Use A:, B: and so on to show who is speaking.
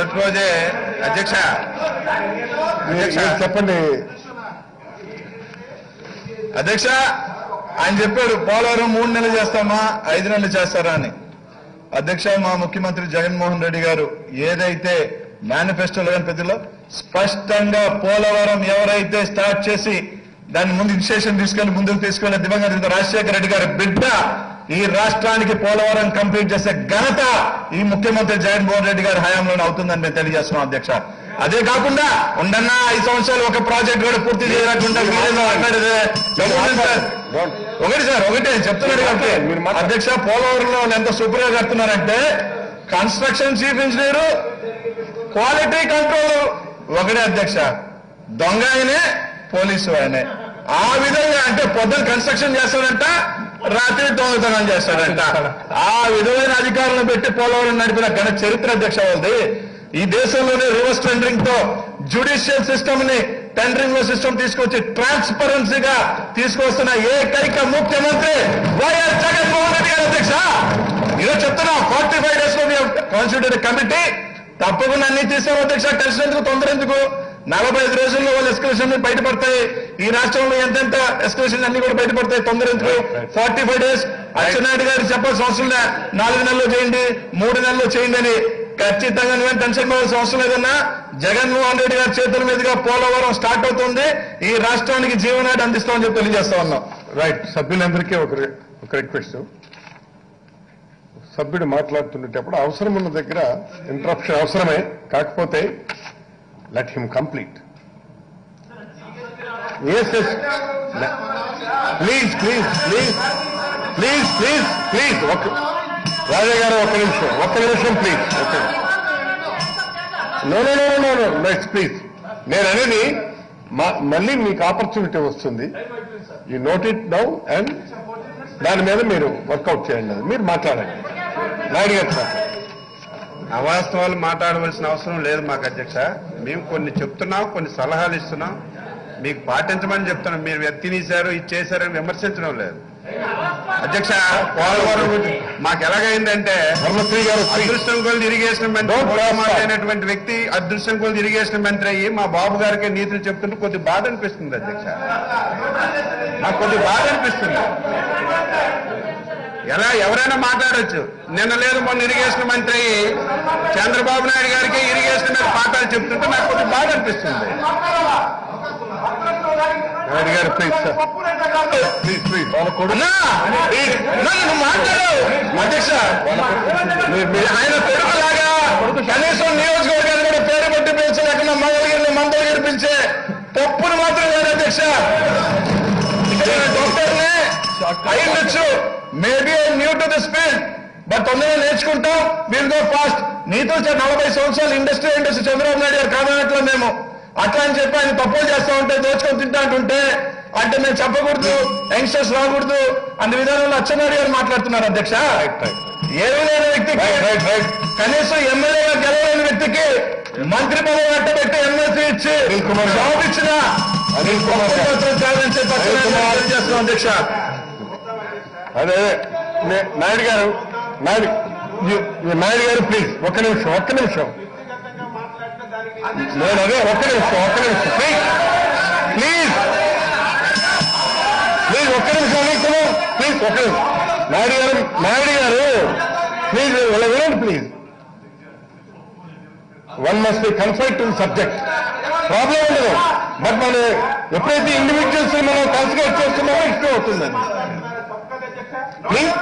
A: మొదటి రోజే అధ్యక్ష
B: చెప్పండి
A: అధ్యక్ష ఆయన చెప్పాడు పోలవరం 3 నెలలు చేస్తామా 5 నెలలు చేస్తారా అని. అధ్యక్ష మా ముఖ్యమంత్రి జగన్మోహన్ రెడ్డి గారు ఏదైతే మేనిఫెస్టోలో కానీ ప్రతిలో స్పష్టంగా పోలవరం ఎవరైతే స్టార్ట్ చేసి దాన్ని ముందు ఇనిషియేషన్ తీసుకెళ్లి ముందుకు తీసుకెళ్లి దివంగత రాజశేఖర రెడ్డి గారి బిడ్డ ఈ రాష్ట్రానికి పోలవరం కంప్లీట్ చేసే ఘనత ఈ ముఖ్యమంత్రి జగన్మోహన్ రెడ్డి గారి హయాంలోనే అవుతుందని మేము తెలియజేస్తున్నాం అధ్యక్ష. అదే కాకుండా ఉండన్నా 5 సంవత్సరాలు ఒక ప్రాజెక్ట్ కూడా పూర్తి చేయకుండా ఒకటే చెప్తున్నాడు కాబట్టి అధ్యక్ష పోలవరంలో ఎంత సూపర్ గా కడుతున్నారంటే construction chief engineer quality control ఒకటే అధ్యక్ష. దొంగ ఆయనే పోలీసు ఆయనే. ఆ విధంగా అంటే పొద్దున కన్స్ట్రక్షన్ చేస్తాడంట రాత్రి దొంగతనం చేస్తాడంట. ఆ విధమైన అధికారులను పెట్టి పోలవరం నడిపిన ఘన చరిత్ర అధ్యక్ష వాళ్ళది. ఈ దేశంలోనే రివర్స్ టెండరింగ్ తో జ్యుడిషియల్ సిస్టమ్ ని టెండరింగ్ లో సిస్టమ్ తీసుకొచ్చి ట్రాన్స్పరెన్సీగా తీసుకొస్తున్న ఏకైక ముఖ్యమంత్రి వైఎస్ జగన్మోహన్ రెడ్డి గారు అధ్యక్ష. ఈరోజు చెప్తున్నాం 45 days లో కాన్స్టిట్యూటెడ్ కమిటీ తప్పకుండా అన్ని తీసాం అధ్యక్ష. టెన్షన్ ఎందుకు, తొందర ఎందుకు? 45 రోజుల్లో వాళ్ళు ఎస్కలేషన్ బయటపడతాయి. ఈ రాష్ట్రంలో ఎంతెంత ఎస్కలేషన్ అన్ని కూడా బయటపడతాయి. తొందర ఎందుకు? 45 days అచ్చెన్నాయుడు గారికి చెప్పాల్సిన అవసరం లే. 4 నెలల్లో చేయండి, 3 నెలల్లో చేయండి అని. ఖచ్చితంగా నువ్వేం టెన్షన్ పడాల్సిన అవసరం లేదన్నా. జగన్మోహన్ రెడ్డి గారి చేతుల మీదుగా పోలవరం స్టార్ట్ అవుతుంది. ఈ రాష్ట్రానికి జీవనాడి అందిస్తామని చెప్పి తెలియజేస్తా ఉన్నాం.
B: రైట్. సభ్యులందరికీ ఒక రిక్వెస్ట్. సభ్యుడు మాట్లాడుతున్నప్పుడు అవసరం ఉన్న దగ్గర ఇంటరప్షన్ అవసరమే, కాకపోతే let him complete. Yes, yes. Please. రాజా గారు ఒక్క నిమిషం ప్లీజ్. No next please. నేను అనేది మళ్ళీ మీకు ఆపర్చునిటీ వస్తుంది. You note it down and దాని మీద మీరు వర్కౌట్ చేయండి. మీరు మాట్లాడండి. నాయుడు గారు మాట్లాడండి.
A: అవాస్తవాలు మాట్లాడవలసిన అవసరం లేదు మాకు అధ్యక్ష. మేము కొన్ని చెప్తున్నాం, కొన్ని సలహాలు ఇస్తున్నాం, మీకు పాటించమని చెప్తున్నాం. మీరు ఎత్తినీశారు, ఇది చేశారని విమర్శించడం లేదు అధ్యక్ష. పోలవరం మాకు ఎలాగైందంటే అదృష్టం కొద్ది ఇరిగేషన్ మంత్రి అయినటువంటి వ్యక్తి అదృష్టం కొద్ది ఇరిగేషన్ మంత్రి అయ్యి మా బాబు గారికి నీతులు చెప్తుంటే కొద్ది బాధ అనిపిస్తుంది అధ్యక్ష. నాకు కొద్ది బాధ అనిపిస్తుంది. ఎవరైనా మాట్లాడొచ్చు. నిన్న లేదు మొన్న ఇరిగేషన్ మంత్రి చంద్రబాబు నాయుడు గారికి ఇరిగేషన్ మీద పాఠాలు చెప్తుంటే నాకు కొంచెం బాధ అనిపిస్తుంది.
B: నాయుడు గారు ప్లీజ్
A: మాట్లాడు అధ్యక్ష. ఆయన పెరుగులాగా కనీసం నియోజకవర్గాన్ని కూడా పేరు పెట్టి పిలిచలేకుండా మందలు గడిపించే తప్పును మాత్రం లేదు అధ్యక్ష. డాక్టర్ని అయ్యొచ్చు, maybe new to the speed, but తొందరగా నేర్చుకుంటాం. Will go fast. నీతో 40 సంవత్సరాలు ఇండస్ట్రీ చంద్రబాబు నాయుడు గారు కాదనట్లో మేము అట్లా అని చెప్పి ఆయన తప్పులు చేస్తా ఉంటే, దోచుకొని తింటా అంటుంటే అంటే మేము చెప్పకూడదు, యంగ్స్టర్స్ రాకూడదు అన్న విధానంలో అచ్చెన్నాయుడు గారు మాట్లాడుతున్నారు అధ్యక్ష. ఏమీ లేని వ్యక్తికి, కనీసం ఎమ్మెల్యేగా గెలవలేని వ్యక్తికి మంత్రి పదవి కట్టబెట్టి ఎమ్మెల్సీ ఇచ్చి జాబ్ ఇచ్చిన చేస్తున్నాం అధ్యక్ష.
B: అదే నాయుడు గారు ప్లీజ్ ఒక్క నిమిషం. నేను అదే ఒక్క నిమిషం ప్లీజ్ ఒక్క నిమిషం నాయుడు గారు ప్లీజ్ వినండి please. One must be confined to the subject. Problem ఉండదు, బట్ మనం ఎప్పుడైతే ఇండివిజువల్స్ మనం కన్సిడర్ చేస్తున్నామో ఇష్టం అవుతుందండి. ప్లీజ్